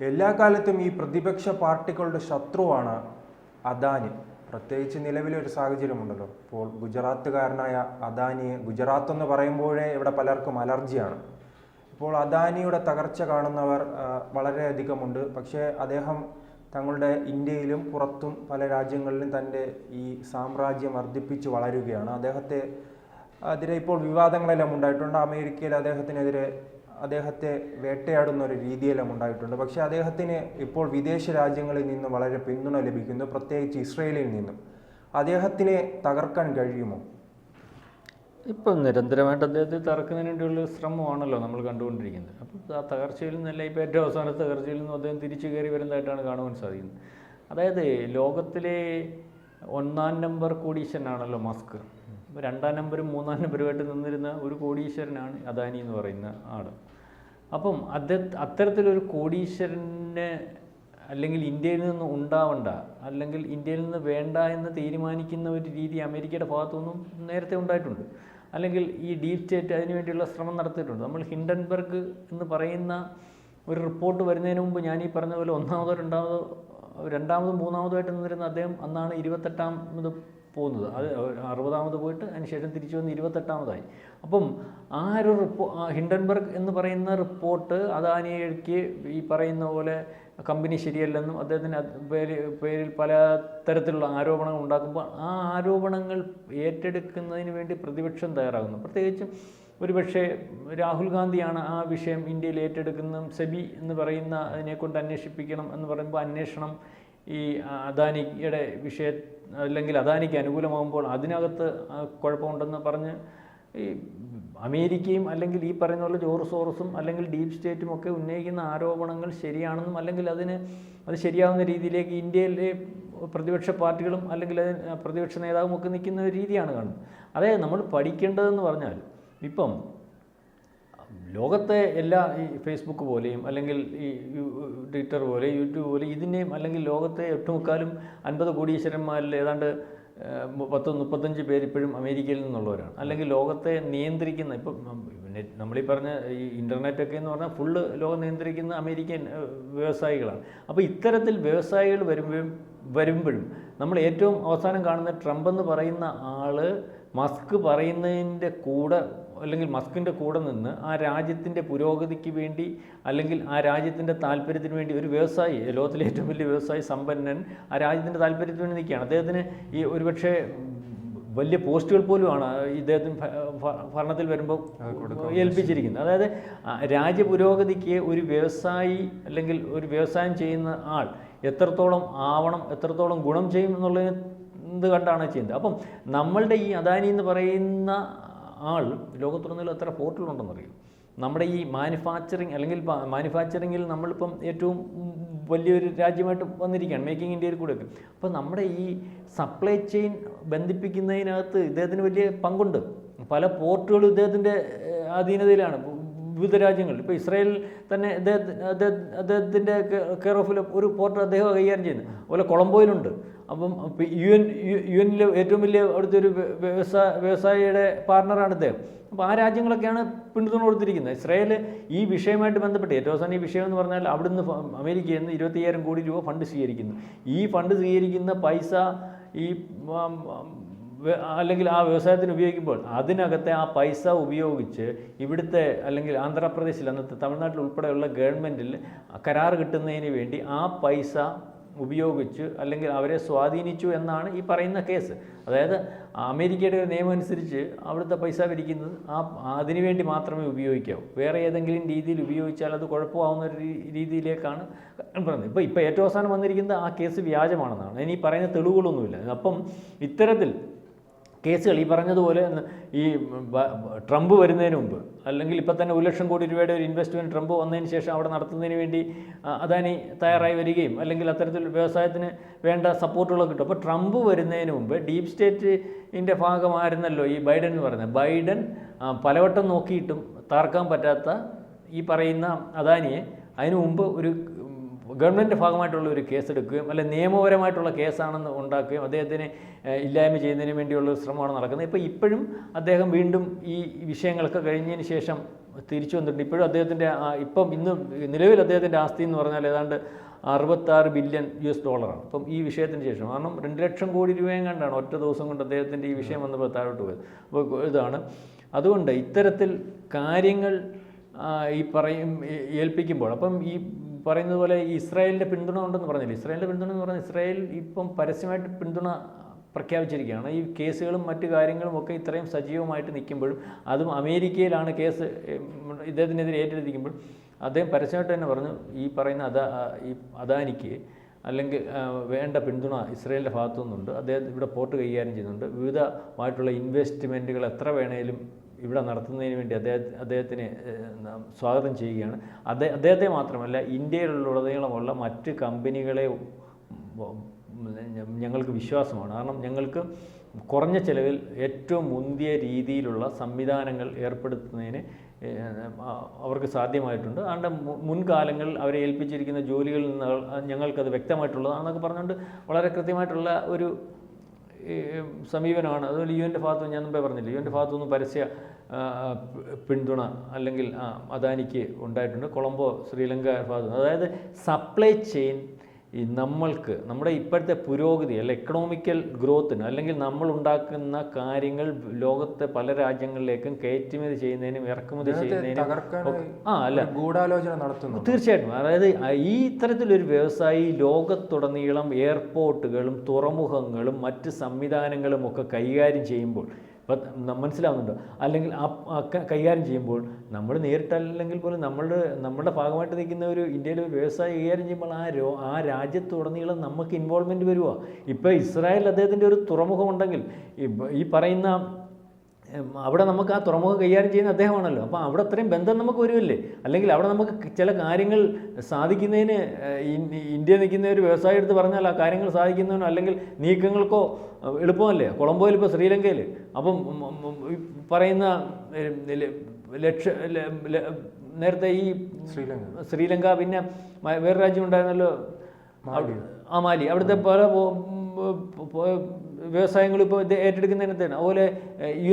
എല്ലാ കാലത്തും ഈ പ്രതിപക്ഷ പാർട്ടികളുടെ ശത്രുവാണ് അദാനി. പ്രത്യേകിച്ച് നിലവിലെ ഒരു സാഹചര്യമുണ്ടല്ലോ. ഇപ്പോൾ ഗുജറാത്തുകാരനായ അദാനിയെ, ഗുജറാത്ത് എന്ന് പറയുമ്പോഴേ ഇവിടെ പലർക്കും അലർജിയാണ്. ഇപ്പോൾ അദാനിയുടെ തകർച്ച കാണുന്നവർ വളരെയധികമുണ്ട്. പക്ഷേ അദ്ദേഹം തങ്ങളുടെ ഇന്ത്യയിലും പുറത്തും പല രാജ്യങ്ങളിലും തൻ്റെ ഈ സാമ്രാജ്യം വർദ്ധിപ്പിച്ച് വളരുകയാണ്. അദ്ദേഹത്തെ ഇപ്പോൾ വിവാദങ്ങളെല്ലാം ഉണ്ടായിട്ടുണ്ട്. അമേരിക്കയിൽ അദ്ദേഹത്തെ വേട്ടയാടുന്ന ഒരു രീതിയെല്ലാം ഉണ്ടായിട്ടുണ്ട്. പക്ഷേ അദ്ദേഹത്തിന് ഇപ്പോൾ വിദേശ രാജ്യങ്ങളിൽ നിന്ന് വളരെ പിന്തുണ ലഭിക്കുന്നു, പ്രത്യേകിച്ച് ഇസ്രയേലിൽ നിന്നും. അദ്ദേഹത്തിനെ തകർക്കാൻ കഴിയുമോ? ഇപ്പം നിരന്തരമായിട്ട് അദ്ദേഹത്തെ തകർക്കുന്നതിന് വേണ്ടിയുള്ള ശ്രമമാണല്ലോ നമ്മൾ കണ്ടുകൊണ്ടിരിക്കുന്നത്. അപ്പം ആ തകർച്ചയിൽ നിന്നല്ല, ഇപ്പോൾ ഏറ്റവും അവസാനത്തെ തകർച്ചയിൽ നിന്നും അദ്ദേഹം തിരിച്ചു കയറി വരുന്നതായിട്ടാണ് കാണുവാൻ സാധിക്കുന്നത്. അതായത് ലോകത്തിലെ 1-ാം നമ്പർ കോടീശ്വരനാണല്ലോ മസ്ക്. ഇപ്പോൾ 2-ാം നമ്പറും 3-ാം നമ്പറുമായിട്ട് നിന്നിരുന്ന ഒരു കോടീശ്വരനാണ് അദാനി എന്ന് പറയുന്ന ആൾ. അപ്പം അത്തരത്തിലൊരു കോടീശ്വരന് അല്ലെങ്കിൽ ഇന്ത്യയിൽ നിന്ന് ഉണ്ടാവണ്ട, അല്ലെങ്കിൽ ഇന്ത്യയിൽ നിന്ന് വേണ്ട എന്ന് തീരുമാനിക്കുന്ന ഒരു രീതി അമേരിക്കയുടെ ഭാഗത്തുനിന്നും നേരത്തെ ഉണ്ടായിട്ടുണ്ട്. അല്ലെങ്കിൽ ഈ ഡീപ് സ്റ്റേറ്റ് അതിനുവേണ്ടിയുള്ള ശ്രമം നടത്തിയിട്ടുണ്ട്. നമ്മൾ ഹിൻഡൻബർഗ് എന്ന് പറയുന്ന ഒരു റിപ്പോർട്ട് വരുന്നതിന് മുമ്പ് ഞാൻ ഈ പറഞ്ഞ പോലെ 1-ാമതോ 2-ാമതും 3-ാമതുമായിട്ട് നിന്നിരുന്ന അദ്ദേഹം അന്നാണ് 28-ാമത് പോകുന്നത്. അത് 60-ാമത് പോയിട്ട് അതിനുശേഷം തിരിച്ചു വന്ന് 28-ാമതായി. അപ്പം ആ ഒരു ഹിൻഡൻബർഗ് എന്ന് പറയുന്ന റിപ്പോർട്ട് അദാനിക്ക് ഈ പറയുന്ന പോലെ കമ്പനി ശരിയല്ലെന്നും അദ്ദേഹത്തിന് പേരിൽ പല തരത്തിലുള്ള ആരോപണങ്ങൾ ഉണ്ടാക്കുമ്പോൾ ആ ആരോപണങ്ങൾ ഏറ്റെടുക്കുന്നതിന് വേണ്ടി പ്രതിപക്ഷം തയ്യാറാകുന്നു. പ്രത്യേകിച്ചും ഒരുപക്ഷെ രാഹുൽ ഗാന്ധിയാണ് ആ വിഷയം ഇന്ത്യയിൽ ഏറ്റെടുക്കുന്നതും. സെബി എന്ന് പറയുന്ന അതിനെക്കൊണ്ട് അന്വേഷിപ്പിക്കണം എന്ന് പറയുമ്പോൾ അന്വേഷണം ഈ അദാനിയുടെ അല്ലെങ്കിൽ അദാനിക്ക് അനുകൂലമാകുമ്പോൾ അതിനകത്ത് കുഴപ്പമുണ്ടെന്ന് പറഞ്ഞ് ഈ അമേരിക്കയും അല്ലെങ്കിൽ ഈ പറയുന്ന പോലെ ജോർജ് സോറസും അല്ലെങ്കിൽ ഡീപ് സ്റ്റേറ്റും ഒക്കെ ഉന്നയിക്കുന്ന ആരോപണങ്ങൾ ശരിയാണെന്നും അല്ലെങ്കിൽ അത് ശരിയാവുന്ന രീതിയിലേക്ക് ഇന്ത്യയിലെ പ്രതിപക്ഷ പാർട്ടികളും അല്ലെങ്കിൽ പ്രതിപക്ഷ നേതാവും ഒക്കെ നിൽക്കുന്ന ഒരു രീതിയാണ് കാണുന്നത്. അതായത് നമ്മൾ പഠിക്കേണ്ടതെന്ന് പറഞ്ഞാൽ, ഇപ്പം ലോകത്തെ എല്ലാ ഈ ഫേസ്ബുക്ക് പോലെയും അല്ലെങ്കിൽ ഈ ട്വിറ്റർ പോലെ യൂട്യൂബ് പോലെ ഇതിനെയും അല്ലെങ്കിൽ ലോകത്തെ ഒട്ടുമുക്കാലും 50 കോടീശ്വരന്മാരിൽ ഏതാണ്ട് 30-35 പേര് ഇപ്പോഴും അമേരിക്കയിൽ നിന്നുള്ളവരാണ്. അല്ലെങ്കിൽ ലോകത്തെ നിയന്ത്രിക്കുന്ന, ഇപ്പം നമ്മളീ പറഞ്ഞ ഈ ഇൻ്റർനെറ്റൊക്കെ എന്ന് പറഞ്ഞാൽ ഫുള്ള് ലോകം നിയന്ത്രിക്കുന്ന അമേരിക്കൻ വ്യവസായികളാണ്. അപ്പോൾ ഇത്തരത്തിൽ വ്യവസായികൾ വരുമ്പോഴും നമ്മൾ ഏറ്റവും അവസാനം കാണുന്ന ട്രംപ് എന്ന് പറയുന്ന ആൾ മസ്ക് പറയുന്നതിൻ്റെ കൂടെ അല്ലെങ്കിൽ മസ്കിൻ്റെ കൂടെ നിന്ന് ആ രാജ്യത്തിൻ്റെ പുരോഗതിക്ക് വേണ്ടി അല്ലെങ്കിൽ ആ രാജ്യത്തിൻ്റെ താല്പര്യത്തിന് വേണ്ടി ഒരു വ്യവസായി, ലോകത്തിലെ ഏറ്റവും വലിയ വ്യവസായി, സമ്പന്നൻ, ആ രാജ്യത്തിൻ്റെ താല്പര്യത്തിന് വേണ്ടി നിൽക്കുകയാണ്. അദ്ദേഹത്തിന് ഈ ഒരുപക്ഷെ വലിയ പോസ്റ്റുകൾ പോലുമാണ് ഇദ്ദേഹത്തിന് ഭരണത്തിൽ വരുമ്പോൾ ഏൽപ്പിച്ചിരിക്കുന്നത്. അതായത് രാജ്യപുരോഗതിക്ക് ഒരു വ്യവസായി അല്ലെങ്കിൽ ഒരു വ്യവസായം ചെയ്യുന്ന ആൾ എത്രത്തോളം ആവണം, എത്രത്തോളം ഗുണം ചെയ്യും എന്നുള്ളത് കണ്ടാണ് ചെയ്യുന്നത്. അപ്പം നമ്മളുടെ ഈ അദാനി എന്ന് പറയുന്ന ആൾ ലോകത്തുടനീളം എത്ര പോർട്ടുകളുണ്ടെന്നറിയും. നമ്മുടെ ഈ മാനുഫാക്ചറിങ്ങിൽ നമ്മളിപ്പം ഏറ്റവും വലിയൊരു രാജ്യമായിട്ട് വന്നിരിക്കുകയാണ്, മേക്കിംഗ് ഇന്ത്യയിൽ കൂടെയൊക്കെ. അപ്പോൾ നമ്മുടെ ഈ സപ്ലൈ ചെയിൻ ബന്ധിപ്പിക്കുന്നതിനകത്ത് ഇദ്ദേഹത്തിന് വലിയ പങ്കുണ്ട്. പല പോർട്ടുകളും ഇദ്ദേഹത്തിൻ്റെ അധീനതയിലാണ് വിവിധ രാജ്യങ്ങളിൽ. ഇപ്പോൾ ഇസ്രായേൽ തന്നെ അദ്ദേഹത്തിൻ്റെ കെയർ ഓഫിൽ ഒരു പോർട്ട് അദ്ദേഹം കൈകാര്യം ചെയ്യുന്നു. അതുപോലെ കൊളംബോയിലുണ്ട്. അപ്പം യുഎനിലെ ഏറ്റവും വലിയ അവിടുത്തെ ഒരു വ്യവസായിയുടെ പാർട്ണറാണ് ഇദ്ദേഹം. അപ്പോൾ ആ രാജ്യങ്ങളൊക്കെയാണ് പിന്തുണ കൊടുത്തിരിക്കുന്നത്. ഇസ്രായേൽ ഈ വിഷയമായിട്ട് ബന്ധപ്പെട്ട് ഏറ്റവും അവസാനം ഈ വിഷയം എന്ന് പറഞ്ഞാൽ അവിടുന്ന് അമേരിക്കയിൽ നിന്ന് 25,000 കോടി രൂപ ഫണ്ട് സ്വീകരിക്കുന്നു. ഈ ഫണ്ട് സ്വീകരിക്കുന്ന പൈസ ഈ അല്ലെങ്കിൽ ആ വ്യവസായത്തിന് ഉപയോഗിക്കുമ്പോൾ അതിനകത്തെ ആ പൈസ ഉപയോഗിച്ച് ഇവിടുത്തെ അല്ലെങ്കിൽ ആന്ധ്രാപ്രദേശിൽ, അന്നത്തെ തമിഴ്നാട്ടിൽ ഉൾപ്പെടെയുള്ള ഗവൺമെൻറ്റിൽ കരാർ കിട്ടുന്നതിന് വേണ്ടി ആ പൈസ ഉപയോഗിച്ച് അല്ലെങ്കിൽ അവരെ സ്വാധീനിച്ചു എന്നാണ് ഈ പറയുന്ന കേസ്. അതായത് അമേരിക്കയുടെ ഒരു നിയമം അനുസരിച്ച് അവിടുത്തെ പൈസ പിരിക്കുന്നത് അതിനുവേണ്ടി മാത്രമേ ഉപയോഗിക്കാവൂ. വേറെ ഏതെങ്കിലും രീതിയിൽ ഉപയോഗിച്ചാൽ അത് കുഴപ്പമാവുന്ന ഒരു രീതിയിലേക്കാണ് പറയുന്നത്. ഇപ്പോൾ ഏറ്റവും അവസാനം വന്നിരിക്കുന്നത് ആ കേസ് വ്യാജമാണെന്നാണ്. ഇനി പറയുന്ന തെളിവുകളൊന്നുമില്ല. അപ്പം ഇത്തരത്തിൽ കേസുകൾ ഈ പറഞ്ഞതുപോലെ ഈ ട്രംപ് വരുന്നതിന് മുമ്പ് അല്ലെങ്കിൽ ഇപ്പം തന്നെ 1 ലക്ഷം കോടി രൂപയുടെ ഒരു ഇൻവെസ്റ്റ്മെൻറ്റ് ട്രംപ് വന്നതിന് ശേഷം അവിടെ നടത്തുന്നതിന് വേണ്ടി അദാനി തയ്യാറായി വരികയും അല്ലെങ്കിൽ അത്തരത്തിൽ വ്യവസായത്തിന് വേണ്ട സപ്പോർട്ടുകളൊക്കെ കിട്ടും. അപ്പോൾ ട്രംപ് വരുന്നതിന് മുമ്പ് ഡീപ് സ്റ്റേറ്റിൻ്റെ ഭാഗമായിരുന്നല്ലോ ഈ ബൈഡൻ എന്ന് പറയുന്നത്. ബൈഡൻ പലവട്ടം നോക്കിയിട്ടും തകർക്കാൻ പറ്റാത്ത ഈ പറയുന്ന അദാനിയെ അതിനു മുമ്പ് ഒരു ഗവൺമെൻറ്റിൻ്റെ ഭാഗമായിട്ടുള്ള ഒരു കേസെടുക്കുകയും അല്ലെങ്കിൽ നിയമപരമായിട്ടുള്ള കേസാണെന്ന് ഉണ്ടാക്കുകയും അദ്ദേഹത്തിനെ ഇല്ലായ്മ ചെയ്യുന്നതിന് വേണ്ടിയുള്ള ശ്രമമാണ് നടക്കുന്നത്. ഇപ്പോഴും അദ്ദേഹം വീണ്ടും ഈ വിഷയങ്ങളൊക്കെ കഴിഞ്ഞതിന് ശേഷം തിരിച്ചു വന്നിട്ടുണ്ട്. ഇപ്പോഴും അദ്ദേഹത്തിൻ്റെ ഇപ്പം ഇന്ന് നിലവിൽ അദ്ദേഹത്തിൻ്റെ ആസ്തി എന്ന് പറഞ്ഞാൽ ഏതാണ്ട് $66 ബില്യൺ ആണ്. അപ്പം ഈ വിഷയത്തിന് ശേഷം, കാരണം 2 ലക്ഷം കോടി രൂപയും കണ്ടാണ് ഒറ്റ ദിവസം കൊണ്ട് അദ്ദേഹത്തിൻ്റെ ഈ വിഷയം വന്നപ്പോൾ താഴോട്ട് പോയത്. അപ്പോൾ ഇതാണ്. അതുകൊണ്ട് ഇത്തരത്തിൽ കാര്യങ്ങൾ ഏൽപ്പിക്കുമ്പോൾ, അപ്പം ഈ പറയുന്നത് പോലെ ഇസ്രായേലിൻ്റെ പിന്തുണ ഉണ്ടെന്ന് പറഞ്ഞില്ല. ഇസ്രായേലിൻ്റെ പിന്തുണ എന്ന് പറഞ്ഞാൽ ഇസ്രായേൽ ഇപ്പം പരസ്യമായിട്ട് പിന്തുണ പ്രഖ്യാപിച്ചിരിക്കുകയാണ്. ഈ കേസുകളും മറ്റു കാര്യങ്ങളും ഒക്കെ ഇത്രയും സജീവമായിട്ട് നിൽക്കുമ്പോഴും, അതും അമേരിക്കയിലാണ് കേസ് ഇദ്ദേഹത്തിനെതിരെ ഏറ്റെടുത്തിരിക്കുമ്പോൾ അദ്ദേഹം പരസ്യമായിട്ട് തന്നെ പറഞ്ഞു ഈ പറയുന്ന ഈ അദാനിക്ക് അല്ലെങ്കിൽ വേണ്ട പിന്തുണ ഇസ്രായേലിൻ്റെ ഭാഗത്തു നിന്നുണ്ട്. അദ്ദേഹം ഇവിടെ പോർട്ട് കൈകാര്യം ചെയ്യുന്നുണ്ട്. വിവിധമായിട്ടുള്ള ഇൻവെസ്റ്റ്മെൻറ്റുകൾ എത്ര വേണേലും ഇവിടെ നടത്തുന്നതിന് വേണ്ടി അദ്ദേഹത്തിനെ സ്വാഗതം ചെയ്യുകയാണ്. അദ്ദേഹത്തെ മാത്രമല്ല ഇന്ത്യയിലുടനീളമുള്ള മറ്റ് കമ്പനികളെ ഞങ്ങൾക്ക് വിശ്വാസമാണ്. കാരണം ഞങ്ങൾക്ക് കുറഞ്ഞ ചിലവിൽ ഏറ്റവും മുന്തിയ രീതിയിലുള്ള സംവിധാനങ്ങൾ ഏർപ്പെടുത്തുന്നതിന് അവർക്ക് സാധ്യമായിട്ടുണ്ട്. അതുകൊണ്ട് മുൻകാലങ്ങളിൽ അവരെ ഏൽപ്പിച്ചിരിക്കുന്ന ജോലികളിൽ നിന്ന് ഞങ്ങൾക്കത് വ്യക്തമായിട്ടുള്ളതാണെന്നൊക്കെ പറഞ്ഞുകൊണ്ട് വളരെ കൃത്യമായിട്ടുള്ള ഒരു സമീപനമാണ്. അതുപോലെ യുഎൻ്റെ ഭാഗത്ത് ഞാൻ മുമ്പേ പറഞ്ഞില്ല, യുഎൻ്റെ ഭാഗത്തുനിന്ന് പരസ്യ പിന്തുണ അല്ലെങ്കിൽ അദാനിക്ക് ഉണ്ടായിട്ടുണ്ട്. കൊളംബോ ശ്രീലങ്ക ഭാഗത്ത്, അതായത് സപ്ലൈ ചെയിൻ നമ്മൾക്ക് നമ്മുടെ ഇപ്പോഴത്തെ പുരോഗതി അല്ല എക്കണോമിക്കൽ ഗ്രോത്തിന് അല്ലെങ്കിൽ നമ്മൾ ഉണ്ടാക്കുന്ന കാര്യങ്ങൾ ലോകത്തെ പല രാജ്യങ്ങളിലേക്കും കയറ്റുമതി ചെയ്യുന്നതിനും ഇറക്കുമതി ചെയ്യുന്നതിനും അല്ല ഗൂഢാലോചന നടത്തുന്നു. തീർച്ചയായിട്ടും. അതായത് ഈ ഇത്തരത്തിലൊരു വ്യവസായി ലോകത്തുടനീളം എയർപോർട്ടുകളും തുറമുഖങ്ങളും മറ്റ് സംവിധാനങ്ങളും ഒക്കെ കൈകാര്യം ചെയ്യുമ്പോൾ മനസ്സിലാവുന്നുണ്ടോ? അല്ലെങ്കിൽ കൈകാര്യം ചെയ്യുമ്പോൾ നമ്മൾ നേരിട്ടല്ലെങ്കിൽ പോലും നമ്മുടെ ഭാഗമായിട്ട് നിൽക്കുന്ന ഒരു ഇന്ത്യയിലെ ഒരു വ്യവസായം കൈകാര്യം ചെയ്യുമ്പോൾ ആ രാജ്യത്തുടനീളം നമുക്ക് ഇൻവോൾവ്മെൻറ്റ് വരുക. ഇപ്പോൾ ഇസ്രായേൽ അദ്ദേഹത്തിൻ്റെ ഒരു തുറമുഖം ഉണ്ടെങ്കിൽ ഈ പറയുന്ന അവിടെ നമുക്ക് ആ തുറമുഖം കൈകാര്യം ചെയ്യുന്ന അദ്ദേഹമാണല്ലോ. അപ്പോൾ അവിടെ അത്രയും ബന്ധം നമുക്ക് വരുമല്ലേ. അല്ലെങ്കിൽ അവിടെ നമുക്ക് ചില കാര്യങ്ങൾ സാധിക്കുന്നതിന് ഇന്ത്യ നിൽക്കുന്ന ഒരു വ്യവസായം എടുത്ത് പറഞ്ഞാൽ ആ കാര്യങ്ങൾ സാധിക്കുന്നതിനോ അല്ലെങ്കിൽ നീക്കങ്ങൾക്കോ എളുപ്പമല്ലേ. കൊളംബോയിൽ ഇപ്പോൾ ശ്രീലങ്കയിൽ അപ്പം പറയുന്ന നേരത്തെ ഈ ശ്രീലങ്ക പിന്നെ വേറെ രാജ്യം ഉണ്ടായിരുന്നല്ലോ മാലി, അവിടുത്തെ പല വ്യവസായങ്ങളും ഇപ്പോൾ ഇത് ഏറ്റെടുക്കുന്നതിനകത്താണ്. അതുപോലെ ഈ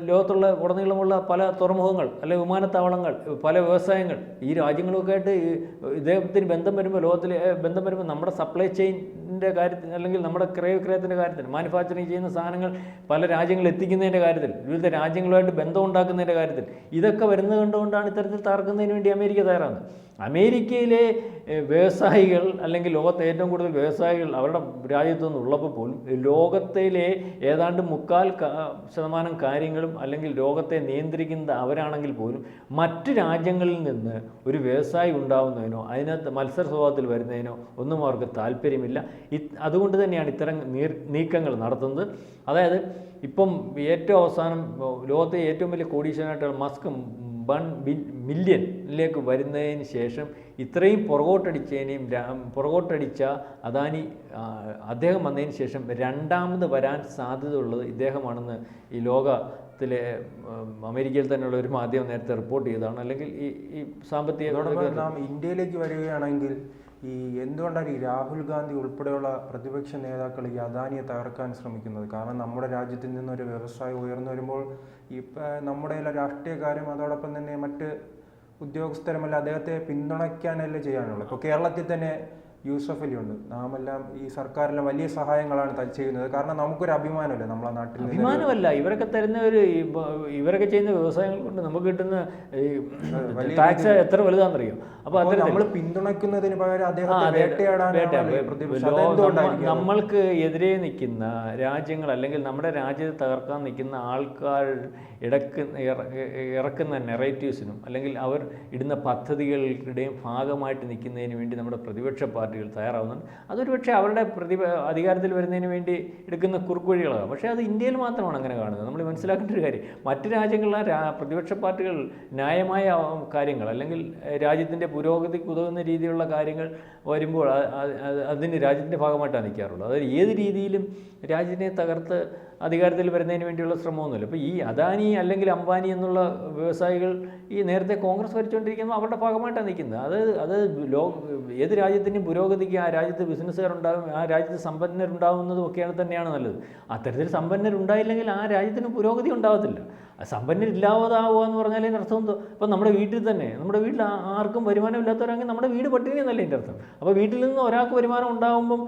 ലോകത്തുള്ള ഉടനീളമുള്ള പല തുറമുഖങ്ങൾ അല്ലെങ്കിൽ വിമാനത്താവളങ്ങൾ പല വ്യവസായങ്ങൾ ഈ രാജ്യങ്ങളൊക്കെ ആയിട്ട് ഇദ്ദേഹത്തിന് ബന്ധം വരുമ്പോൾ ലോകത്തിൽ ബന്ധം വരുമ്പോൾ നമ്മുടെ സപ്ലൈ ചെയിനിൻ്റെ കാര്യത്തിൽ അല്ലെങ്കിൽ നമ്മുടെ ക്രയവിക്രയത്തിൻ്റെ കാര്യത്തിൽ മാനുഫാക്ചറിങ് ചെയ്യുന്ന സാധനങ്ങൾ പല രാജ്യങ്ങളിൽ എത്തിക്കുന്നതിൻ്റെ കാര്യത്തിൽ വിവിധ രാജ്യങ്ങളുമായിട്ട് ബന്ധം ഉണ്ടാക്കുന്നതിൻ്റെ കാര്യത്തിൽ ഇതൊക്കെ വരുന്നത് കണ്ടുകൊണ്ടാണ് ഇത്തരത്തിൽ തകർക്കുന്നതിന് വേണ്ടി അമേരിക്ക തയ്യാറാകുന്നത്. അമേരിക്കയിലെ വ്യവസായികൾ അല്ലെങ്കിൽ ലോകത്തെ ഏറ്റവും കൂടുതൽ വ്യവസായികൾ അവരുടെ രാജ്യത്തു നിന്നുള്ളപ്പോൾ പോലും ലോകത്തിലെ ഏതാണ്ട് 3% കാര്യങ്ങളും അല്ലെങ്കിൽ ലോകത്തെ നിയന്ത്രിക്കുന്നത് അവരാണെങ്കിൽ പോലും മറ്റ് രാജ്യങ്ങളിൽ നിന്ന് ഒരു വ്യവസായി ഉണ്ടാവുന്നതിനോ അതിനകത്ത് മത്സര സ്വഭാവത്തിൽ വരുന്നതിനോ ഒന്നും അവർക്ക് താല്പര്യമില്ല. അതുകൊണ്ട് തന്നെയാണ് ഇത്തരം നീക്കങ്ങൾ നടത്തുന്നത്. അതായത് ഇപ്പം ഏറ്റവും അവസാനം ലോകത്തെ ഏറ്റവും വലിയ കോടീശ്വരനായിട്ടുള്ള മസ്ക് 1 മില്യണിലേക്ക് വരുന്നതിന് ശേഷം ഇത്രയും പുറകോട്ടടിച്ച അദാനി അദ്ദേഹം വന്നതിന് ശേഷം രണ്ടാമത് വരാൻ സാധ്യതയുള്ളത് ഇദ്ദേഹമാണെന്ന് ഈ ലോകത്തിലെ അമേരിക്കയിൽ തന്നെയുള്ള ഒരു മാധ്യമം നേരത്തെ റിപ്പോർട്ട് ചെയ്തതാണ്. അല്ലെങ്കിൽ ഈ സാമ്പത്തിക നാം ഇന്ത്യയിലേക്ക് വരികയാണെങ്കിൽ ഈ എന്തുകൊണ്ടാണ് ഈ രാഹുൽ ഗാന്ധി ഉൾപ്പെടെയുള്ള പ്രതിപക്ഷ നേതാക്കൾ ഈ അദാനിയെ തകർക്കാൻ ശ്രമിക്കുന്നത്? കാരണം നമ്മുടെ രാജ്യത്തിൽ നിന്നൊരു വ്യവസായം ഉയർന്നു വരുമ്പോൾ ഇപ്പം നമ്മുടെ രാഷ്ട്രീയക്കാരും അതോടൊപ്പം തന്നെ മറ്റ് ഉദ്യോഗസ്ഥരുമല്ല അദ്ദേഹത്തെ പിന്തുണയ്ക്കാനല്ലേ ചെയ്യാനുള്ളത്. ഇപ്പോൾ കേരളത്തിൽ തന്നെ യൂസഫ് അലി ഉണ്ട്. നാമെല്ലാം ഈ സർക്കാരിലെ വലിയ സഹായങ്ങളാണ് ചെയ്യുന്നത്. കാരണം നമുക്കൊരു അഭിമാനമല്ലേ നമ്മളെ നാട്ടിൽ. അഭിമാനമല്ല, ഇവരൊക്കെ തരുന്ന ഇവരൊക്കെ ചെയ്യുന്ന വ്യവസായങ്ങൾ കൊണ്ട് നമുക്ക് കിട്ടുന്ന ടാക്സ് എത്ര വലുതാണെന്നറിയോ. അപ്പോൾ നമ്മൾ പിന്തുണയ്ക്കുന്നതിന് പകരം നമ്മൾക്ക് എതിരെ നിൽക്കുന്ന രാജ്യങ്ങൾ അല്ലെങ്കിൽ നമ്മുടെ രാജ്യത്തെ തകർക്കാൻ നിൽക്കുന്ന ആൾക്കാർ ഇറക്കുന്ന നെറേറ്റീവ്സിനും അല്ലെങ്കിൽ അവർ ഇടുന്ന പദ്ധതികളുടെയും ഭാഗമായിട്ട് നിൽക്കുന്നതിന് വേണ്ടി നമ്മുടെ പ്രതിപക്ഷ പാർട്ടികൾ തയ്യാറാവുന്നുണ്ട്. അതൊരു പക്ഷേ അവരുടെ അധികാരത്തിൽ വരുന്നതിന് വേണ്ടി എടുക്കുന്ന കുറുക്കുവഴികളാണ്. പക്ഷേ അത് ഇന്ത്യയിൽ മാത്രമാണ് അങ്ങനെ കാണുന്നത്. നമ്മൾ മനസ്സിലാക്കേണ്ട ഒരു കാര്യം, മറ്റ് രാജ്യങ്ങളിലെ പ്രതിപക്ഷ പാർട്ടികൾ ന്യായമായ കാര്യങ്ങൾ അല്ലെങ്കിൽ രാജ്യത്തിൻ്റെ പുരോഗതിക്ക് ഉതകുന്ന രീതിയിലുള്ള കാര്യങ്ങൾ വരുമ്പോൾ അതിന് രാജ്യത്തിൻ്റെ ഭാഗമായിട്ടാണ് നിൽക്കാറുള്ളത്. അതായത് ഏത് രീതിയിലും രാജ്യത്തിനെ തകർത്ത് അധികാരത്തിൽ വരുന്നതിന് വേണ്ടിയുള്ള ശ്രമമൊന്നുമില്ല. ഇപ്പോൾ ഈ അദാനി അല്ലെങ്കിൽ അംബാനി എന്നുള്ള വ്യവസായികൾ ഈ നേരത്തെ കോൺഗ്രസ് ഭരിച്ചുകൊണ്ടിരിക്കുമ്പോൾ അവരുടെ ഭാഗമായിട്ടാണ് നിൽക്കുന്നത്. അത് ഏത് രാജ്യത്തിൻ്റെയും പുരോഗതിക്ക് ആ രാജ്യത്ത് ബിസിനസ്സുകാരുണ്ടാകും, ആ രാജ്യത്ത് സമ്പന്നരുണ്ടാകുന്നതും ഒക്കെയാണ് തന്നെയാണ് നല്ലത്. അത്തരത്തിൽ സമ്പന്നരുണ്ടായില്ലെങ്കിൽ ആ രാജ്യത്തിന് പുരോഗതി ഉണ്ടാകത്തില്ല. സമ്പന്നരില്ലാതാവുക എന്ന് പറഞ്ഞാൽ അതിൻ്റെ അർത്ഥം എന്തോ? ഇപ്പം നമ്മുടെ വീട്ടിൽ തന്നെ, നമ്മുടെ വീട്ടിൽ ആർക്കും വരുമാനം ഇല്ലാത്തവരാണെങ്കിൽ നമ്മുടെ വീട് പട്ടിണി എന്നല്ല എൻ്റെ അർത്ഥം. അപ്പോൾ വീട്ടിൽ നിന്ന് ഒരാൾക്ക് വരുമാനം ഉണ്ടാകുമ്പം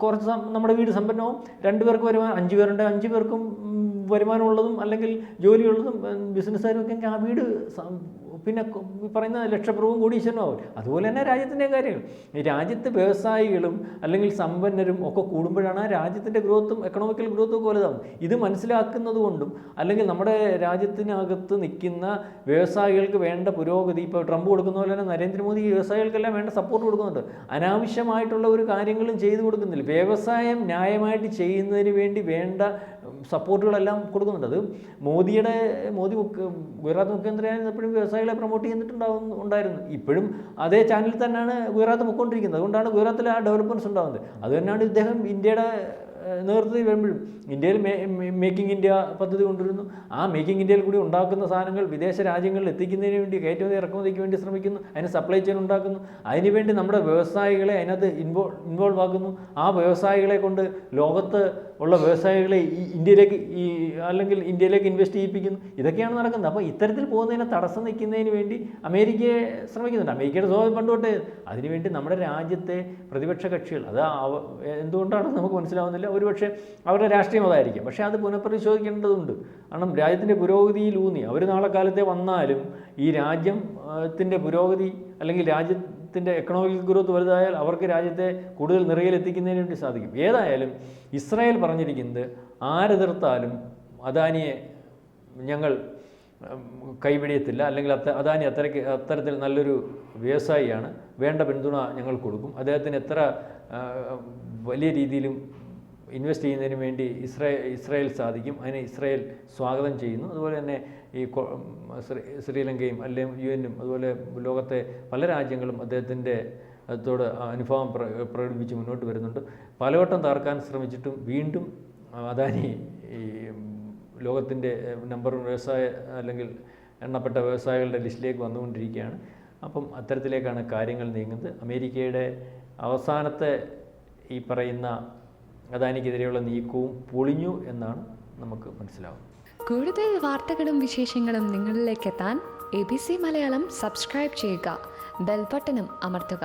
കുറച്ച് നമ്മുടെ വീട് സമ്പന്നവും, 2 പേർക്ക് വരുമാനം, 5 പേരുണ്ട്, 5 പേർക്കും വരുമാനമുള്ളതും അല്ലെങ്കിൽ ജോലിയുള്ളതും ബിസിനസ്സുകാരും ഒക്കെ ആ വീട് പിന്നെ പറയുന്ന ലക്ഷപ്രഭുവും കോടീശ്വരനാവും. അതുപോലെ തന്നെ രാജ്യത്തിൻ്റെ കാര്യങ്ങൾ. ഈ രാജ്യത്ത് വ്യവസായികളും അല്ലെങ്കിൽ സമ്പന്നരും ഒക്കെ കൂടുമ്പോഴാണ് ആ രാജ്യത്തിൻ്റെ ഗ്രോത്തും എക്കണോമിക്കൽ ഗ്രോത്തും ഒക്കെ വലുതാവും. ഇത് മനസ്സിലാക്കുന്നത് കൊണ്ടും അല്ലെങ്കിൽ നമ്മുടെ രാജ്യത്തിനകത്ത് നിൽക്കുന്ന വ്യവസായികൾക്ക് വേണ്ട പുരോഗതി, ഇപ്പോൾ ട്രംപ് കൊടുക്കുന്ന പോലെ തന്നെ നരേന്ദ്രമോദി വ്യവസായികൾക്കെല്ലാം വേണ്ട സപ്പോർട്ട് കൊടുക്കുന്നുണ്ട്. അനാവശ്യമായിട്ടുള്ള ഒരു കാര്യങ്ങളും ചെയ്തു കൊടുക്കുന്നില്ല. വ്യവസായം ന്യായമായിട്ട് ചെയ്യുന്നതിന് വേണ്ടി വേണ്ട സപ്പോർട്ടുകളെല്ലാം കൊടുക്കുന്നുണ്ട്. അത് മോദി ഗുജറാത്ത് മുഖ്യമന്ത്രിയായിരുന്നപ്പോഴും വ്യവസായികളെ പ്രൊമോട്ട് ഉണ്ടായിരുന്നു. ഇപ്പോഴും അതേ ചാനലിൽ തന്നെയാണ് ഗുജറാത്ത് പൊയ്ക്കൊണ്ടിരിക്കുന്നത്. അതുകൊണ്ടാണ് ഗുജറാത്തിൽ ആ ഡെവലപ്മെൻറ്റ്സ് ഉണ്ടാകുന്നത്. അതുതന്നെയാണ് ഇദ്ദേഹം ഇന്ത്യയുടെ നേതൃത്വത്തിൽ വരുമ്പോഴും ഇന്ത്യയിൽ മേക്കിംഗ് ഇന്ത്യ പദ്ധതി കൊണ്ടുവരുന്നു. ആ മേക്കിംഗ് ഇന്ത്യയിൽ കൂടി ഉണ്ടാക്കുന്ന സാധനങ്ങൾ വിദേശ രാജ്യങ്ങളിൽ എത്തിക്കുന്നതിന് വേണ്ടി, കയറ്റുമതി ഇറക്കുമതിക്ക് വേണ്ടി ശ്രമിക്കുന്നു. അതിന് സപ്ലൈ ചെയിൻ ഉണ്ടാക്കുന്നു. അതിനുവേണ്ടി നമ്മുടെ വ്യവസായികളെ അതിനകത്ത് ഇൻവോൾവ് ആക്കുന്നു. ആ വ്യവസായികളെ കൊണ്ട് ലോകത്ത് ഉള്ള വ്യവസായികളെ അല്ലെങ്കിൽ ഇന്ത്യയിലേക്ക് ഇൻവെസ്റ്റ് ചെയ്യിപ്പിക്കുന്നു. ഇതൊക്കെയാണ് നടക്കുന്നത്. അപ്പോൾ ഇത്തരത്തിൽ പോകുന്നതിനെ തടസ്സം നിൽക്കുന്നതിന് വേണ്ടി അമേരിക്കയെ ശ്രമിക്കുന്നുണ്ട്. അമേരിക്കയുടെ സ്വഭാവം പണ്ടുതൊട്ടേ അതിനുവേണ്ടി നമ്മുടെ രാജ്യത്തെ പ്രതിപക്ഷ കക്ഷികൾ, അത് എന്തുകൊണ്ടാണെന്ന് നമുക്ക് മനസ്സിലാവുന്നില്ല. ഒരുപക്ഷെ അവരുടെ രാഷ്ട്രീയം അതായിരിക്കും. പക്ഷേ അത് പുനഃപരിശോധിക്കേണ്ടതുണ്ട്. കാരണം രാജ്യത്തിൻ്റെ പുരോഗതിയിലൂന്നി അവർ നാളെ കാലത്തെ വന്നാലും ഈ രാജ്യത്തിൻ്റെ പുരോഗതി അല്ലെങ്കിൽ രാജ്യത്തിൻ്റെ എക്കണോമിക് ഗ്രോത്ത് വലുതായാൽ അവർക്ക് രാജ്യത്തെ കൂടുതൽ നിറയിലെത്തിക്കുന്നതിന് വേണ്ടി സാധിക്കും. ഏതായാലും ഇസ്രായേൽ പറഞ്ഞിരിക്കുന്നത് ആരെതിർത്താലും അദാനിയെ ഞങ്ങൾ കൈപിടിയത്തില്ല, അല്ലെങ്കിൽ അദാനി അത്തരത്തിൽ നല്ലൊരു വ്യവസായിയാണ്, വേണ്ട പിന്തുണ ഞങ്ങൾ കൊടുക്കും, അദ്ദേഹത്തിന് എത്ര വലിയ രീതിയിലും ഇൻവെസ്റ്റ് ചെയ്യുന്നതിന് വേണ്ടി ഇസ്രായേൽ സാധിക്കും, അതിനെ ഇസ്രായേൽ സ്വാഗതം ചെയ്യുന്നു. അതുപോലെ തന്നെ ഈ ശ്രീലങ്കയും അല്ലെങ്കിൽ UN-ഉം അതുപോലെ ലോകത്തെ പല രാജ്യങ്ങളും അദ്ദേഹത്തിൻ്റെ അതോട് അനുഭവം പ്രകടിപ്പിച്ച് മുന്നോട്ട് വരുന്നുണ്ട്. പലവട്ടം തകർക്കാൻ ശ്രമിച്ചിട്ടും വീണ്ടും അദാനി ഈ ലോകത്തിൻ്റെ നമ്പർ 1 വ്യവസായ അല്ലെങ്കിൽ എണ്ണപ്പെട്ട വ്യവസായികളുടെ ലിസ്റ്റിലേക്ക് വന്നുകൊണ്ടിരിക്കുകയാണ്. അപ്പം അത്തരത്തിലേക്കാണ് കാര്യങ്ങൾ നീങ്ങുന്നത്. അമേരിക്കയുടെ അവസാനത്തെ ഈ പറയുന്ന അദാനിക്കെതിരെയുള്ള നീക്കവും പൊളിഞ്ഞു എന്നാണ് നമുക്ക് മനസ്സിലാവുന്നത്. കൂടുതൽ വാർത്തകളും വിശേഷങ്ങളും നിങ്ങളിലേക്ക് എത്താൻ ABC മലയാളം സബ്സ്ക്രൈബ് ചെയ്യുക, ബെൽ ബട്ടണും അമർത്തുക.